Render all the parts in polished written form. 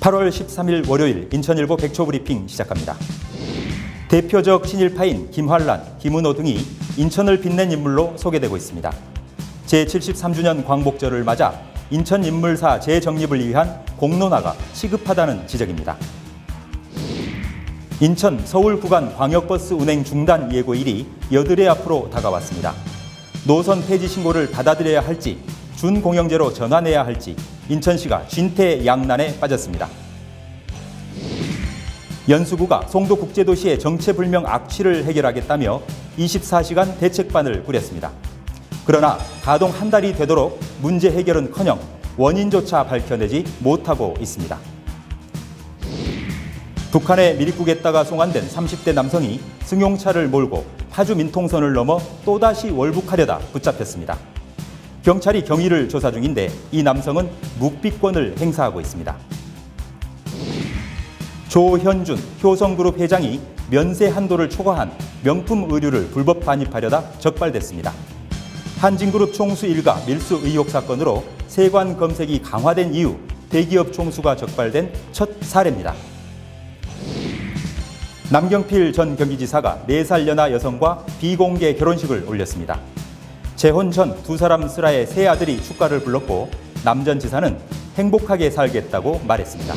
8월 13일 월요일 인천일보 백초 브리핑 시작합니다. 대표적 친일파인 김환란, 김은호 등이 인천을 빛낸 인물로 소개되고 있습니다. 제73주년 광복절을 맞아 인천 인물사 재정립을 위한 공론화가 시급하다는 지적입니다. 인천 서울 구간 광역버스 운행 중단 예고일이 여드레 앞으로 다가왔습니다. 노선 폐지 신고를 받아들여야 할지 준공영제로 전환해야 할지 인천시가 진퇴양난에 빠졌습니다. 연수구가 송도국제도시의 정체불명 악취를 해결하겠다며 24시간 대책반을 꾸렸습니다. 그러나 가동 한 달이 되도록 문제 해결은커녕 원인조차 밝혀내지 못하고 있습니다. 북한의 미립국에다가 송환된 30대 남성이 승용차를 몰고 파주 민통선을 넘어 또다시 월북하려다 붙잡혔습니다. 경찰이 경위를 조사 중인데 이 남성은 묵비권을 행사하고 있습니다. 조현준 효성그룹 회장이 면세 한도를 초과한 명품 의류를 불법 반입하려다 적발됐습니다. 한진그룹 총수 일가 밀수 의혹 사건으로 세관 검색이 강화된 이후 대기업 총수가 적발된 첫 사례입니다. 남경필 전 경기지사가 4살 연하 여성과 비공개 결혼식을 올렸습니다. 재혼 전 두 사람 슬하의 세 아들이 축가를 불렀고 남 전 지사는 행복하게 살겠다고 말했습니다.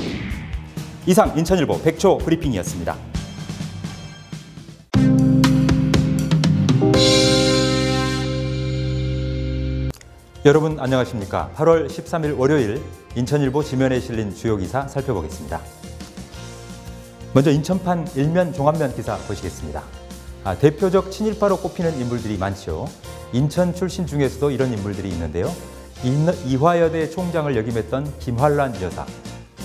이상 인천일보 백초 브리핑이었습니다. 여러분 안녕하십니까? 8월 13일 월요일 인천일보 지면에 실린 주요 기사 살펴보겠습니다. 먼저 인천판 일면 종합면 기사 보시겠습니다. 대표적 친일파로 꼽히는 인물들이 많죠. 인천 출신 중에서도 이런 인물들이 있는데요. 이화여대 총장을 역임했던 김환란 여사,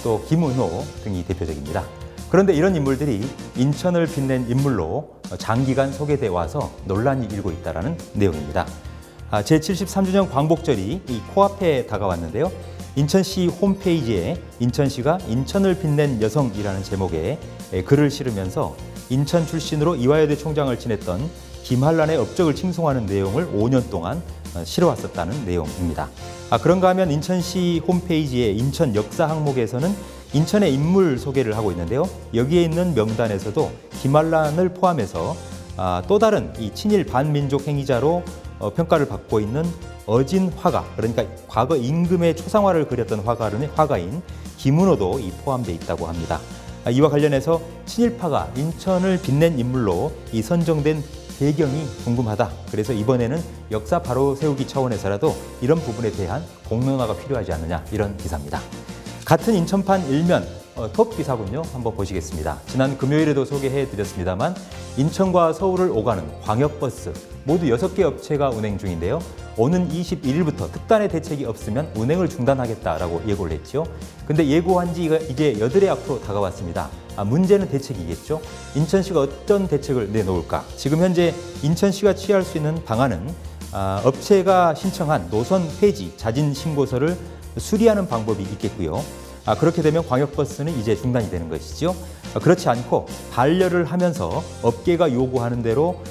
또 김은호 등이 대표적입니다. 그런데 이런 인물들이 인천을 빛낸 인물로 장기간 소개돼 와서 논란이 일고 있다는 내용입니다. 제73주년 광복절이 코앞에 다가왔는데요. 인천시 홈페이지에 인천시가 인천을 빛낸 여성이라는 제목의 글을 실으면서 인천 출신으로 이화여대 총장을 지냈던 김환란의 업적을 칭송하는 내용을 5년 동안 실어왔었다는 내용입니다. 그런가 하면 인천시 홈페이지의 인천 역사 항목에서는 인천의 인물 소개를 하고 있는데요. 여기에 있는 명단에서도 김환란을 포함해서 또 다른 이 친일 반민족 행위자로 평가를 받고 있는 어진 화가, 그러니까 과거 임금의 초상화를 그렸던 화가인 김은호도 포함되어 있다고 합니다. 이와 관련해서 친일파가 인천을 빛낸 인물로 선정된 배경이 궁금하다. 그래서 이번에는 역사 바로 세우기 차원에서라도 이런 부분에 대한 공론화가 필요하지 않느냐, 이런 기사입니다. 같은 인천판 일면 톱 기사군요. 한번 보시겠습니다. 지난 금요일에도 소개해드렸습니다만 인천과 서울을 오가는 광역버스 모두 6개 업체가 운행 중인데요. 오는 21일부터 특단의 대책이 없으면 운행을 중단하겠다라고 예고를 했죠. 근데 예고한 지 이제 여드레 앞으로 다가왔습니다. 문제는 대책이겠죠. 인천시가 어떤 대책을 내놓을까? 지금 현재 인천시가 취할 수 있는 방안은 업체가 신청한 노선 폐지 자진 신고서를 수리하는 방법이 있겠고요. 그렇게 되면 광역버스는 이제 중단이 되는 것이죠. 그렇지 않고 반려를 하면서 업계가 요구하는 대로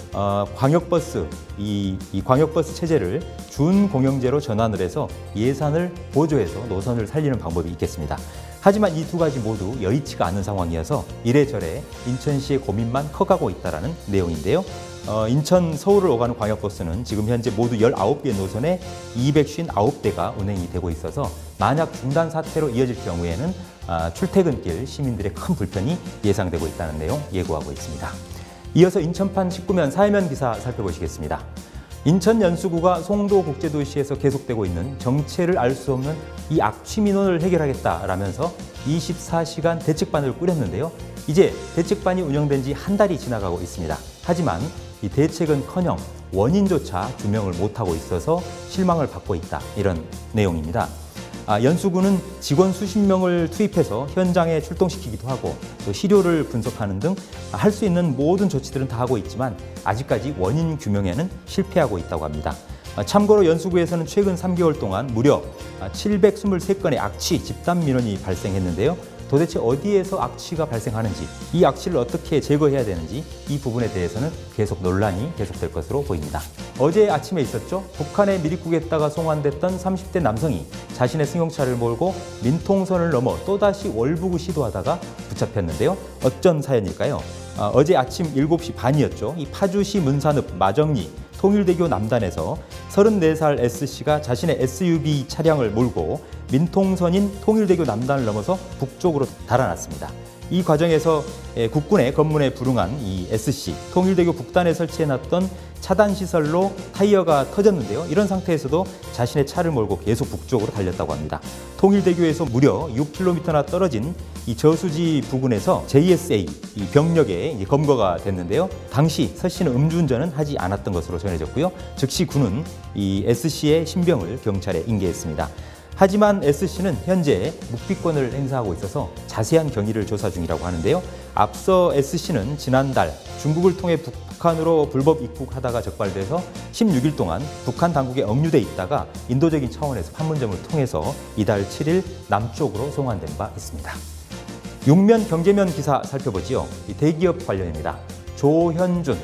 광역버스, 이 광역버스 체제를 준공영제로 전환을 해서 예산을 보조해서 노선을 살리는 방법이 있겠습니다. 하지만 이 두 가지 모두 여의치가 않은 상황이어서 이래저래 인천시의 고민만 커가고 있다는 내용인데요. 인천, 서울을 오가는 광역버스는 지금 현재 모두 19개 노선에 259대가 운행이 되고 있어서 만약 중단 사태로 이어질 경우에는 출퇴근길 시민들의 큰 불편이 예상되고 있다는 내용 예고하고 있습니다. 이어서 인천판 19면 사회면 기사 살펴보시겠습니다. 인천 연수구가 송도국제도시에서 계속되고 있는 정체를 알 수 없는 이 악취 민원을 해결하겠다라면서 24시간 대책반을 꾸렸는데요. 이제 대책반이 운영된 지 한 달이 지나가고 있습니다. 하지만 이 대책은커녕 원인조차 규명을 못하고 있어서 실망을 받고 있다, 이런 내용입니다. 연수구는 직원 수십 명을 투입해서 현장에 출동시키기도 하고 또 시료를 분석하는 등 할 수 있는 모든 조치들은 다 하고 있지만 아직까지 원인 규명에는 실패하고 있다고 합니다. 참고로 연수구에서는 최근 3개월 동안 무려 723건의 악취 집단 민원이 발생했는데요. 도대체 어디에서 악취가 발생하는지, 이 악취를 어떻게 제거해야 되는지 이 부분에 대해서는 계속 논란이 계속될 것으로 보입니다. 어제 아침에 있었죠. 북한의 미리국에다가 송환됐던 30대 남성이 자신의 승용차를 몰고 민통선을 넘어 또다시 월북을 시도하다가 붙잡혔는데요. 어쩐 사연일까요? 어제 아침 7시 반이었죠. 이 파주시 문산읍 마정리 통일대교 남단에서 34살 S씨가 자신의 SUV 차량을 몰고 민통선인 통일대교 남단을 넘어서 북쪽으로 달아났습니다. 이 과정에서 국군의 검문에 불응한 이 S씨, 통일대교 북단에 설치해놨던 차단시설로 타이어가 터졌는데요. 이런 상태에서도 자신의 차를 몰고 계속 북쪽으로 달렸다고 합니다. 통일대교에서 무려 6km나 떨어진 이 저수지 부근에서 JSA 이 병력에 검거가 됐는데요. 당시 서 씨는 음주운전은 하지 않았던 것으로 전해졌고요. 즉시 군은 이 S씨의 신병을 경찰에 인계했습니다. 하지만 S씨는 현재 묵비권을 행사하고 있어서 자세한 경위를 조사 중이라고 하는데요. 앞서 S씨는 지난달 중국을 통해 북한으로 불법 입국하다가 적발돼서 16일 동안 북한 당국에 억류돼 있다가 인도적인 차원에서 판문점을 통해서 이달 7일 남쪽으로 송환된 바 있습니다. 6면 경제면 기사 살펴보지요. 대기업 관련입니다. 조현준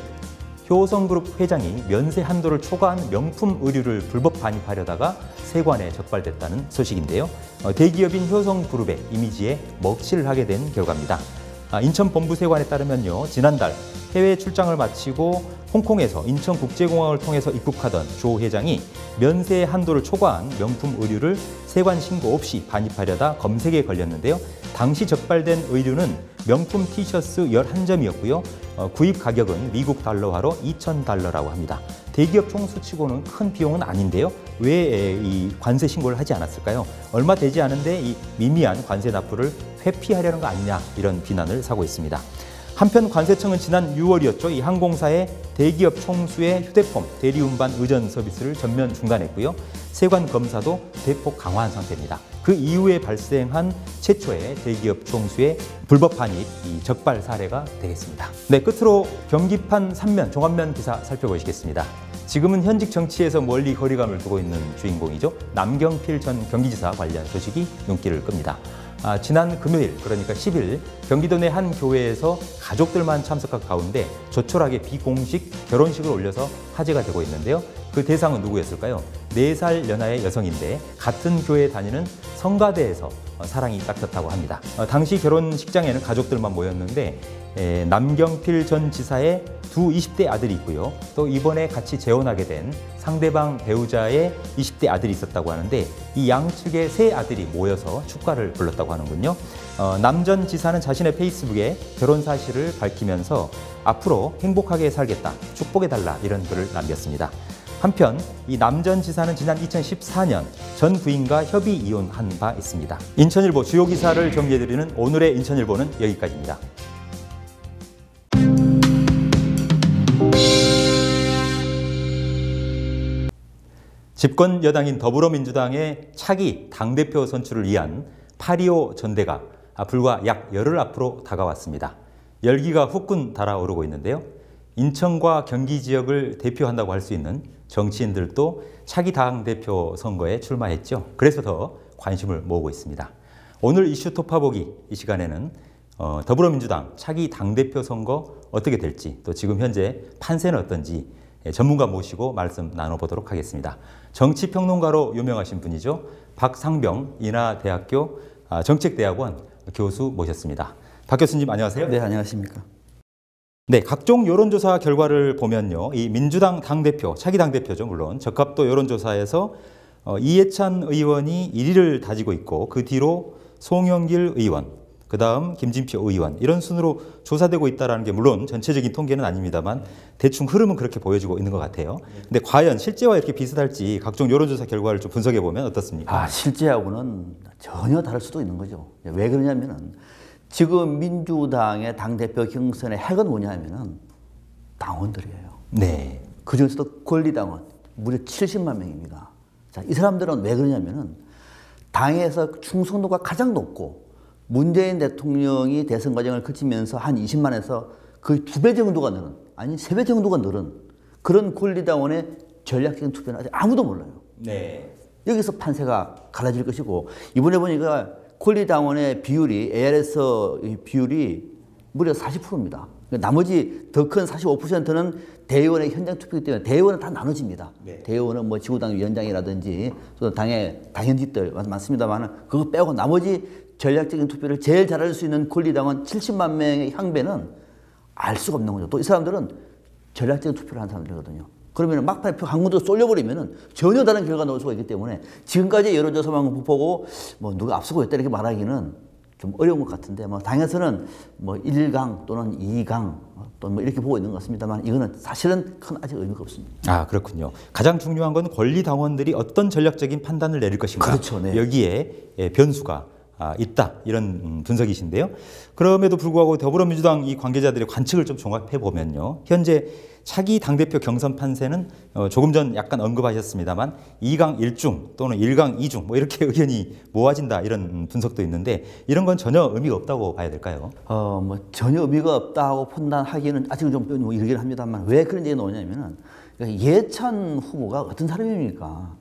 효성그룹 회장이 면세 한도를 초과한 명품 의류를 불법 반입하려다가 세관에 적발됐다는 소식인데요. 대기업인 효성그룹의 이미지에 먹칠을 하게 된 결과입니다. 인천본부세관에 따르면요, 지난달 해외 출장을 마치고 홍콩에서 인천국제공항을 통해서 입국하던 조 회장이 면세 한도를 초과한 명품 의류를 세관 신고 없이 반입하려다 검색에 걸렸는데요. 당시 적발된 의류는 명품 티셔츠 11점이었고요. 구입 가격은 미국 달러화로 2,000달러라고 합니다. 대기업 총수치고는 큰 비용은 아닌데요. 왜 이 관세 신고를 하지 않았을까요? 얼마 되지 않은데 이 미미한 관세 납부를 회피하려는 거 아니냐, 이런 비난을 사고 있습니다. 한편 관세청은 지난 6월이었죠. 이 항공사의 대기업 총수의 휴대폰 대리운반 의전 서비스를 전면 중단했고요. 세관 검사도 대폭 강화한 상태입니다. 그 이후에 발생한 최초의 대기업 총수의 불법 반입 적발 사례가 되겠습니다. 네, 끝으로 경기판 3면 종합면 기사 살펴보시겠습니다. 지금은 현직 정치에서 멀리 거리감을 두고 있는 주인공이죠. 남경필 전 경기지사 관련 소식이 눈길을 끕니다. 지난 금요일, 그러니까 10일 경기도 내 한 교회에서 가족들만 참석한 가운데 조촐하게 비공식 결혼식을 올려서 화제가 되고 있는데요. 그 대상은 누구였을까요? 4살 연하의 여성인데 같은 교회에 다니는 성가대에서 사랑이 싹텄다고 합니다. 당시 결혼식장에는 가족들만 모였는데 남경필 전 지사의 두 20대 아들이 있고요. 또 이번에 같이 재혼하게 된 상대방 배우자의 20대 아들이 있었다고 하는데 이 양측의 세 아들이 모여서 축가를 불렀다고 하는군요. 남 전 지사는 자신의 페이스북에 결혼 사실을 밝히면서 앞으로 행복하게 살겠다, 축복해달라, 이런 글을 남겼습니다. 한편 이 남 전 지사는 지난 2014년 전 부인과 협의 이혼한 바 있습니다. 인천일보 주요 기사를 정리해드리는 오늘의 인천일보는 여기까지입니다. 집권 여당인 더불어민주당의 차기 당대표 선출을 위한 8.25 전대가 불과 약 열흘 앞으로 다가왔습니다. 열기가 후끈 달아오르고 있는데요. 인천과 경기 지역을 대표한다고 할 수 있는 정치인들도 차기 당대표 선거에 출마했죠. 그래서 더 관심을 모으고 있습니다. 오늘 이슈 톱파보기 이 시간에는 더불어민주당 차기 당대표 선거 어떻게 될지, 또 지금 현재 판세는 어떤지 전문가 모시고 말씀 나눠보도록 하겠습니다. 정치평론가로 유명하신 분이죠. 박상병 인하대학교 정책대학원 교수 모셨습니다. 박 교수님 안녕하세요. 네, 안녕하십니까. 네, 각종 여론조사 결과를 보면요, 이 민주당 당대표, 차기 당대표죠, 물론 적합도 여론조사에서 이해찬 의원이 1위를 다지고 있고 그 뒤로 송영길 의원, 그 다음 김진표 의원, 이런 순으로 조사되고 있다는 게 물론 전체적인 통계는 아닙니다만 대충 흐름은 그렇게 보여지고 있는 것 같아요. 근데 과연 실제와 이렇게 비슷할지 각종 여론조사 결과를 좀 분석해 보면 어떻습니까? 실제하고는 전혀 다를 수도 있는 거죠. 왜 그러냐면은 지금 민주당의 당대표 경선의 핵은 뭐냐면은 당원들이에요. 네. 그 중에서도 권리당원 무려 70만 명입니다. 자, 이 사람들은 왜 그러냐면은 당에서 충성도가 가장 높고 문재인 대통령이 대선 과정을 거치면서 한 20만에서 거의 2배 정도가 늘은, 아니 3배 정도가 늘은 그런 권리당원의 전략적인 투표는 아직 아무도 몰라요. 네. 여기서 판세가 갈라질 것이고, 이번에 보니까 권리당원의 비율이 ARS 비율이 무려 40%입니다. 나머지 더 큰 45%는 대의원의 현장 투표이기 때문에 대의원은 다 나눠집니다. 네. 대의원은 뭐 지구당 위원장이라든지 또 당의 당연직들 많습니다만 그거 빼고 나머지 전략적인 투표를 제일 잘할 수 있는 권리당원 70만 명의 향배는 알 수가 없는 거죠. 또 이 사람들은 전략적인 투표를 하는 사람들이거든요. 그러면 막판에 표 한 군데 쏠려버리면 전혀 다른 결과가 나올 수가 있기 때문에 지금까지 여론조사만 보고 뭐 누가 앞서고 있다 이렇게 말하기는 좀 어려운 것 같은데 뭐 당에서는 뭐 1강 또는 2강 또는 뭐 이렇게 보고 있는 것 같습니다만 이거는 사실은 큰 아직 의미가 없습니다. 아, 그렇군요. 가장 중요한 건 권리 당원들이 어떤 전략적인 판단을 내릴 것인가. 그렇죠. 네. 여기에 변수가 있다 이런 분석이신데요. 그럼에도 불구하고 더불어민주당 이 관계자들의 관측을 좀 종합해 보면요. 현재 차기 당대표 경선 판세는 조금 전 약간 언급하셨습니다만 2강 1중 또는 1강 2중 뭐 이렇게 의견이 모아진다 이런 분석도 있는데 이런 건 전혀 의미가 없다고 봐야 될까요? 뭐 전혀 의미가 없다고 판단하기는 아직은 좀 이르긴 합니다만 왜 그런 얘기가 나오냐면은 이해찬 후보가 어떤 사람입니까?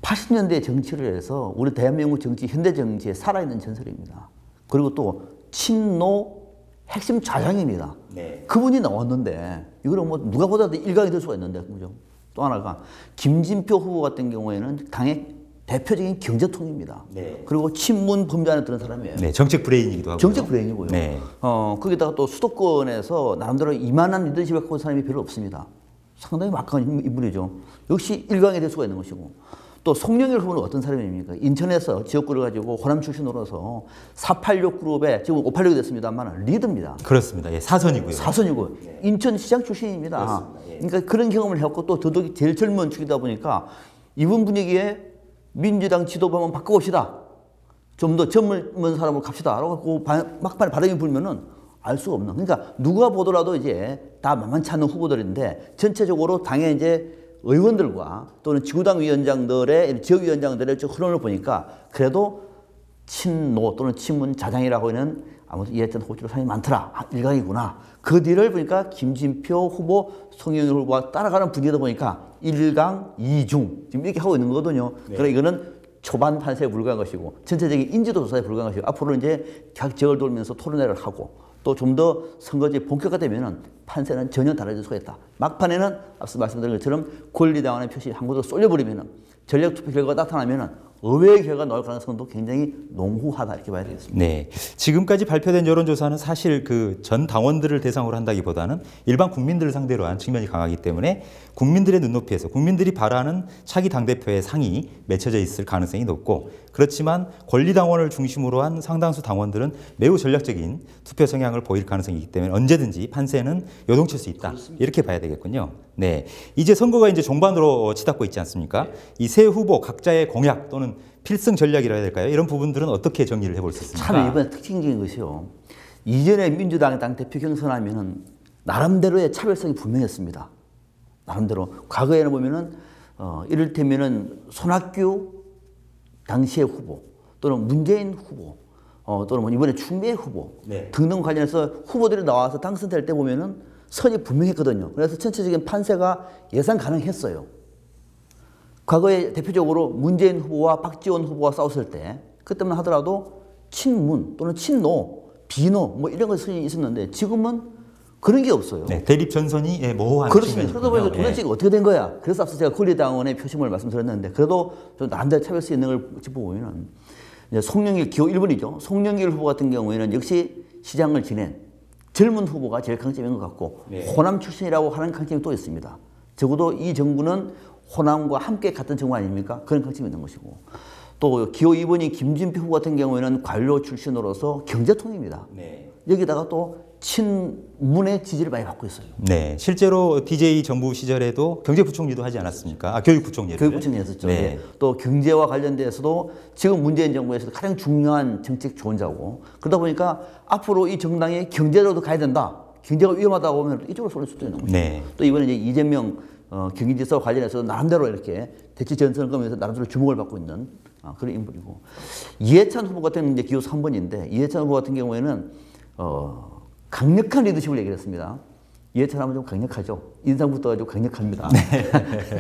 80년대 정치를 해서 우리 대한민국 정치, 현대 정치에 살아있는 전설입니다. 그리고 또 친노 핵심 좌장입니다. 네. 그분이 나왔는데 이거는 뭐 누가 보다도 일각이 될 수가 있는데 그죠? 또 하나가 김진표 후보 같은 경우에는 당의 대표적인 경제통입니다. 네. 그리고 친문 범죄 안에 드는 사람이에요. 네, 정책 브레인이기도 하고. 정책 브레인이고요. 네. 거기다가 또 수도권에서 나름대로 이만한 리더십을 갖고 있는 사람이 별로 없습니다. 상당히 막강한 인물이죠. 역시 일강이 될 수가 있는 것이고. 또 송영길 후보는 어떤 사람입니까? 인천에서 지역구를 가지고 호남 출신으로서 486 그룹에 지금 586이 됐습니다만 리드입니다. 그렇습니다. 예, 사선이고요. 사선이고 네. 인천시장 출신입니다. 예. 그러니까 그런 경험을 했고 또 더더욱 제일 젊은 축이다 보니까 이번 분위기에 민주당 지도부 한번 바꿔봅시다. 좀 더 젊은 사람으로 갑시다. 라고 막판에 바람이 불면은 알 수가 없는. 그러니까 누가 보더라도 이제 다 만만치 않은 후보들인데 전체적으로 당의 이제 의원들과 또는 지구당 위원장들의 지역위원장들의 흐름을 보니까 그래도 친노 또는 친문 자장이라고 하는 아무튼 이해찬 후보 사람이 많더라. 일강이구나. 그 뒤를 보니까 김진표 후보, 송영길 후보가 따라가는 분위기다 보니까 1강, 2중 지금 이렇게 하고 있는 거거든요. 네. 그러니까 이거는 초반 판세에 불과한 것이고 전체적인 인지도 조사에 불과한 것이고 앞으로 이제 각 지역을 돌면서 토론회를 하고 또 좀 더 선거제 본격화되면은 판세는 전혀 달라질 수가 있다. 막판에는 앞서 말씀드린 것처럼 권리당원의 표시 한 곳으로 쏠려버리면은 전략투표 결과가 나타나면은 의외의 결과가 나올 가능성도 굉장히 농후하다 이렇게 봐야 되겠습니다. 네, 지금까지 발표된 여론조사는 사실 그 전 당원들을 대상으로 한다기보다는 일반 국민들을 상대로 한 측면이 강하기 때문에 국민들의 눈높이에서 국민들이 바라는 차기 당대표의 상이 맺혀져 있을 가능성이 높고 그렇지만 권리당원을 중심으로 한 상당수 당원들은 매우 전략적인 투표 성향을 보일 가능성이 있기 때문에 언제든지 판세는 요동칠 수 있다. 그렇습니다. 이렇게 봐야 되겠군요. 네, 이제 선거가 이제 종반으로 치닫고 있지 않습니까? 네. 이 세 후보 각자의 공약 또는 필승 전략이라 해야 될까요? 이런 부분들은 어떻게 정리를 해볼 수 있습니까? 참 이번에 특징적인 것이요. 이전에 민주당 당대표 경선하면은 나름대로의 차별성이 분명했습니다. 나름대로 과거에는 보면은 이를테면은 손학규 당시의 후보 또는 문재인 후보 또는 뭐 이번에 추미애 후보 네. 등등 관련해서 후보들이 나와서 당선될 때 보면은 선이 분명했거든요. 그래서 전체적인 판세가 예상 가능했어요. 과거에 대표적으로 문재인 후보와 박지원 후보가 싸웠을 때 그때만 하더라도 친문 또는 친노, 비노 뭐 이런 것이 있었는데 지금은 그런 게 없어요. 네, 대립 전선이 모호한 그렇습니다. 그러다 보니까 도대체 어떻게 된 거야? 그래서 앞서 제가 권리당원의 표심을 말씀드렸는데 그래도 좀 나름대로 차별성 있는 걸 짚어보면 송영길 기호 1번이죠. 송영길 후보 같은 경우에는 역시 시장을 지낸 젊은 후보가 제일 강점인 것 같고 네. 호남 출신이라고 하는 강점이 또 있습니다. 적어도 이 정부는 호남과 함께 갔던 정부 아닙니까? 그런 강점이 있는 것이고 또 기호 2번이 김진표 후보 같은 경우에는 관료 출신으로서 경제통입니다. 네. 여기다가 또 친문의 지지를 많이 받고 있어요. 네, 실제로 DJ 정부 시절에도 경제부총리도 하지 않았습니까? 교육부총리. 교육부총리 했었죠. 네. 네. 또 경제와 관련돼서도 지금 문재인 정부에서도 가장 중요한 정책 조언자고 그러다 보니까 앞으로 이 정당이 경제로도 가야 된다. 경제가 위험하다고 하면 이쪽으로 쏠릴 수도 있는 거죠. 네. 또 이번에 이제 이재명 경기지사와 관련해서 나름대로 이렇게 대치 전선을 거면서 나름대로 주목을 받고 있는 그런 인물이고 이해찬 후보 같은 이제 기호 3번인데 이해찬 후보 같은 경우에는 강력한 리더십을 얘기를 했습니다. 이해찬 하면 좀 강력하죠. 인상부터 아주 강력합니다. 네.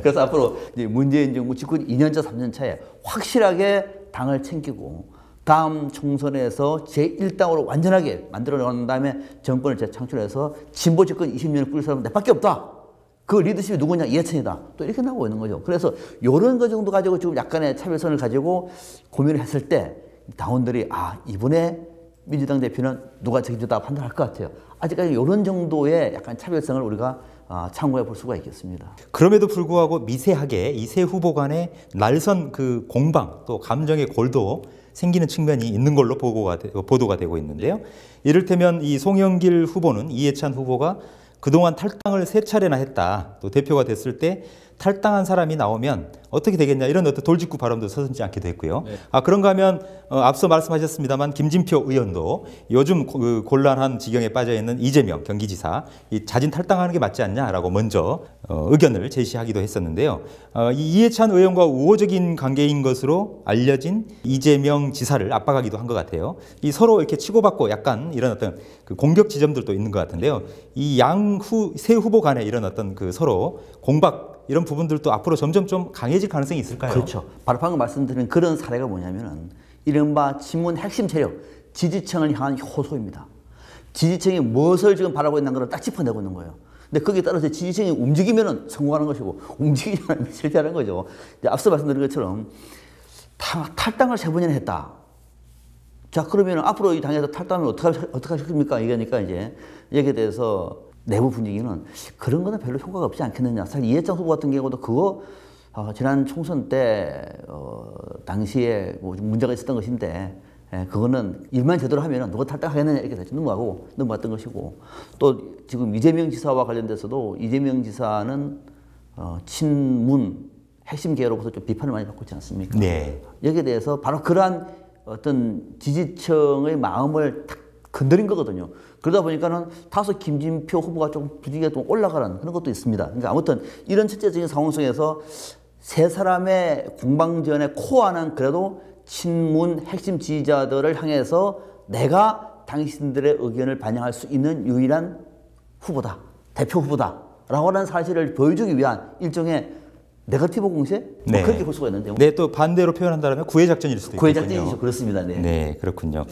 그래서 앞으로 이제 문재인 정부 집권 2년차, 3년차에 확실하게 당을 챙기고 다음 총선에서 제1당으로 완전하게 만들어 놓은 다음에 정권을 재창출해서 진보 집권 20년을 꾸릴 사람은 내밖에 없다. 그 리더십이 누구냐? 이해찬이다. 또 이렇게 나오고 있는 거죠. 그래서 이런 거 정도 가지고 지금 약간의 차별성을 가지고 고민을 했을 때 당원들이 이번에 민주당 대표는 누가 책임지다 판단할 것 같아요. 아직까지 이런 정도의 약간 차별성을 우리가 참고해 볼 수가 있겠습니다. 그럼에도 불구하고 미세하게 이 세 후보 간의 날선 그 공방 또 감정의 골도 생기는 측면이 있는 걸로 보도가 되고 있는데요. 이를테면 이 송영길 후보는 이해찬 후보가 그동안 탈당을 3차례나 했다. 또 대표가 됐을 때 탈당한 사람이 나오면 어떻게 되겠냐 이런 어떤 돌직구 발언도 서슴지 않기도 했고요. 네. 그런가 하면 앞서 말씀하셨습니다만 김진표 의원도 요즘 그 곤란한 지경에 빠져 있는 이재명 경기지사 이 자진 탈당하는 게 맞지 않냐라고 먼저 의견을 제시하기도 했었는데요. 이 이해찬 의원과 우호적인 관계인 것으로 알려진 이재명 지사를 압박하기도 한 것 같아요. 이 서로 이렇게 치고받고 약간 이런 어떤 그 공격 지점들도 있는 것 같은데요. 이 세 후보 간의 이런 어떤 그 서로 공박 이런 부분들도 앞으로 점점 좀 강해질 가능성이 있을까요? 그렇죠. 바로 방금 말씀드린 그런 사례가 뭐냐면은 이른바 친문 핵심 세력, 지지층을 향한 호소입니다. 지지층이 무엇을 지금 바라고 있는 걸 딱 짚어내고 있는 거예요. 근데 거기에 따라서 지지층이 움직이면은 성공하는 것이고 움직이지 않으면 실패하는 거죠. 앞서 말씀드린 것처럼 탈당을 3번이나 했다. 자, 그러면 앞으로 이 당에서 탈당을 어떻게 하실 겁니까? 이거니까 이제 여기에 대해서 내부 분위기는 그런 거는 별로 효과가 없지 않겠느냐. 사실 이해찬 후보 같은 경우도 그거 지난 총선 때 당시에 뭐 문제가 있었던 것인데 그거는 일만 제대로 하면 누가 탈당하겠느냐 이렇게 넘어갔던 것이고 또 지금 이재명 지사와 관련돼서도 이재명 지사는 친문 핵심 계열로부터 좀 비판을 많이 받고 있지 않습니까? 네. 여기에 대해서 바로 그러한 어떤 지지층의 마음을 탁 건드린 거거든요. 그러다 보니까는 다소 김진표 후보가 좀 분위기가 좀 올라가는 그런 것도 있습니다. 그러니까 아무튼 이런 첫째적인 상황 속에서 세 사람의 공방전의 코어는 그래도 친문 핵심 지지자들을 향해서 내가 당신들의 의견을 반영할 수 있는 유일한 후보다. 대표 후보다라고 하는 사실을 보여주기 위한 일종의 네거티브 공세? 네. 그렇게 볼 수가 있는데요. 네, 또 반대로 표현한다면 구애작전일 수도 있군요. 구애작전이죠. 그렇습니다. 네. 네, 그렇군요.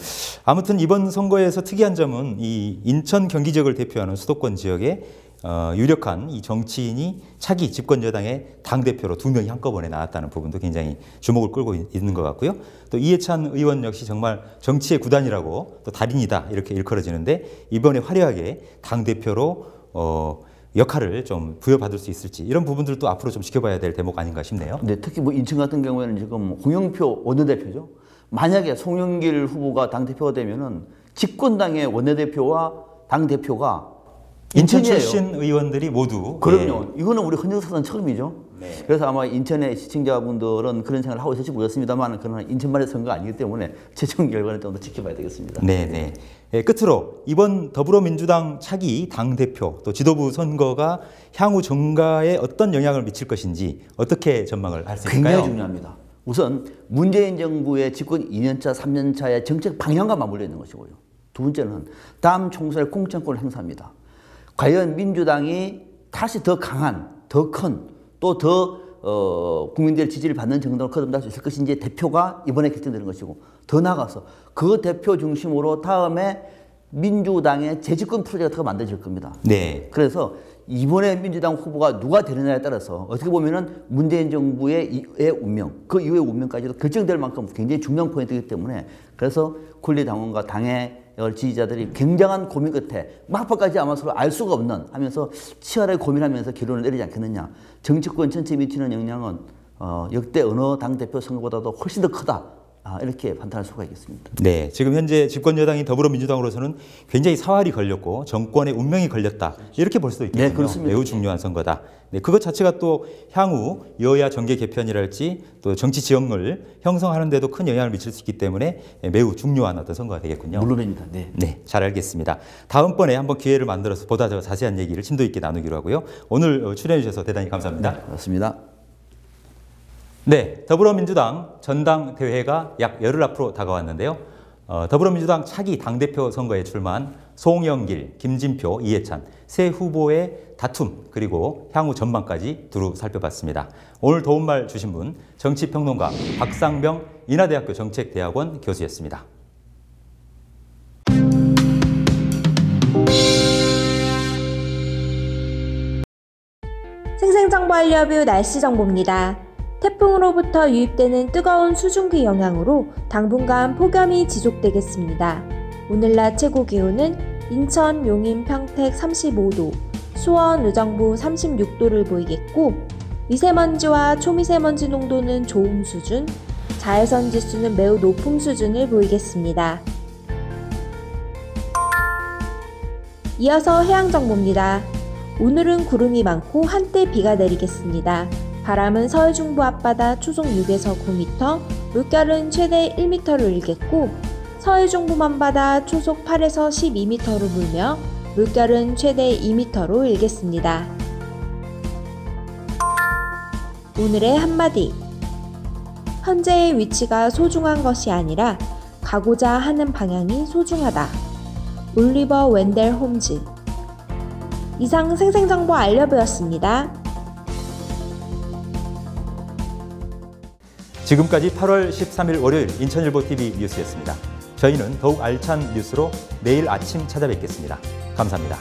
아무튼 이번 선거에서 특이한 점은 이 인천 경기 지역을 대표하는 수도권 지역에 유력한 이 정치인이 차기 집권 여당의 당대표로 2명이 한꺼번에 나왔다는 부분도 굉장히 주목을 끌고 있는 것 같고요. 또 이해찬 의원 역시 정말 정치의 구단이라고 또 달인이다 이렇게 일컬어지는데 이번에 화려하게 당대표로 역할을 좀 부여받을 수 있을지 이런 부분들도 앞으로 좀 지켜봐야 될 대목 아닌가 싶네요. 네, 특히 뭐 인천 같은 경우에는 지금 홍영표 원내대표죠. 만약에 송영길 후보가 당대표가 되면은 집권당의 원내대표와 당대표가 인천 인천이에요. 출신 의원들이 모두 그럼요. 이거는 우리 헌정사상 처음이죠. 네. 그래서 아마 인천의 시청자분들은 그런 생각을 하고 있을지 모르겠습니다만 그러나 인천만의 선거가 아니기 때문에 최종 결과는 좀 더 지켜봐야 되겠습니다. 네. 네, 끝으로 이번 더불어민주당 차기 당대표 또 지도부 선거가 향후 정가에 어떤 영향을 미칠 것인지 어떻게 전망을 할 수 있을까요? 굉장히 중요합니다. 우선 문재인 정부의 집권 2년차, 3년차의 정책 방향과 맞물려 있는 것이고요. 두 번째는 다음 총선의 공천권을 행사합니다. 과연 민주당이 다시 더 강한, 더 큰, 또 더 국민들의 지지를 받는 정도로 거듭날 수 있을 것인지 대표가 이번에 결정되는 것이고 더 나아가서 그 대표 중심으로 다음에 민주당의 재집권 프로젝트가 만들어질 겁니다. 네. 그래서 이번에 민주당 후보가 누가 되느냐에 따라서 어떻게 보면은 문재인 정부의 운명, 그 이후의 운명까지도 결정될 만큼 굉장히 중요한 포인트이기 때문에 그래서 권리당원과 당의 지지자들이 굉장한 고민 끝에 막판까지 아마 서로 알 수가 없는 하면서 치열하게 고민하면서 결론을 내리지 않겠느냐. 정치권 전체에 미치는 영향은 역대 어느 당대표 선거보다도 훨씬 더 크다. 이렇게 판단할 수가 있겠습니다. 네, 지금 현재 집권 여당인 더불어민주당으로서는 굉장히 사활이 걸렸고 정권의 운명이 걸렸다 이렇게 볼 수도 있겠군요. 네, 그렇습니다. 매우 중요한 선거다. 네, 그것 자체가 또 향후 여야 정계 개편이랄지 또 정치 지형을 형성하는 데도 큰 영향을 미칠 수 있기 때문에 매우 중요한 어떤 선거가 되겠군요. 물론입니다. 네. 네, 잘 알겠습니다. 다음번에 한번 기회를 만들어서 보다 더 자세한 얘기를 심도 있게 나누기로 하고요. 오늘 출연해 주셔서 대단히 감사합니다. 네, 고맙습니다. 네, 더불어민주당 전당대회가 약 열흘 앞으로 다가왔는데요. 더불어민주당 차기 당대표 선거에 출마한 송영길, 김진표, 이해찬 세 후보의 다툼 그리고 향후 전망까지 두루 살펴봤습니다. 오늘 도움말 주신 분 정치평론가 박상병 인하대학교 정책대학원 교수였습니다. 생생정보알려뷰 날씨정보입니다. 태풍으로부터 유입되는 뜨거운 수증기 영향으로 당분간 폭염이 지속되겠습니다. 오늘 낮 최고 기온은 인천, 용인, 평택 35도, 수원, 의정부 36도를 보이겠고 미세먼지와 초미세먼지 농도는 좋음 수준, 자외선 지수는 매우 높음 수준을 보이겠습니다. 이어서 해양정보입니다. 오늘은 구름이 많고 한때 비가 내리겠습니다. 바람은 서해 중부 앞바다 초속 6에서 9m, 물결은 최대 1m를 일겠고 서해 중부 먼바다 초속 8에서 12m로 불며 물결은 최대 2m로 일겠습니다. 오늘의 한마디. 현재의 위치가 소중한 것이 아니라 가고자 하는 방향이 소중하다. 올리버 웬델 홈즈. 이상 생생정보 알려뷰였습니다. 지금까지 8월 13일 월요일 인천일보TV 뉴스였습니다. 저희는 더욱 알찬 뉴스로 내일 아침 찾아뵙겠습니다. 감사합니다.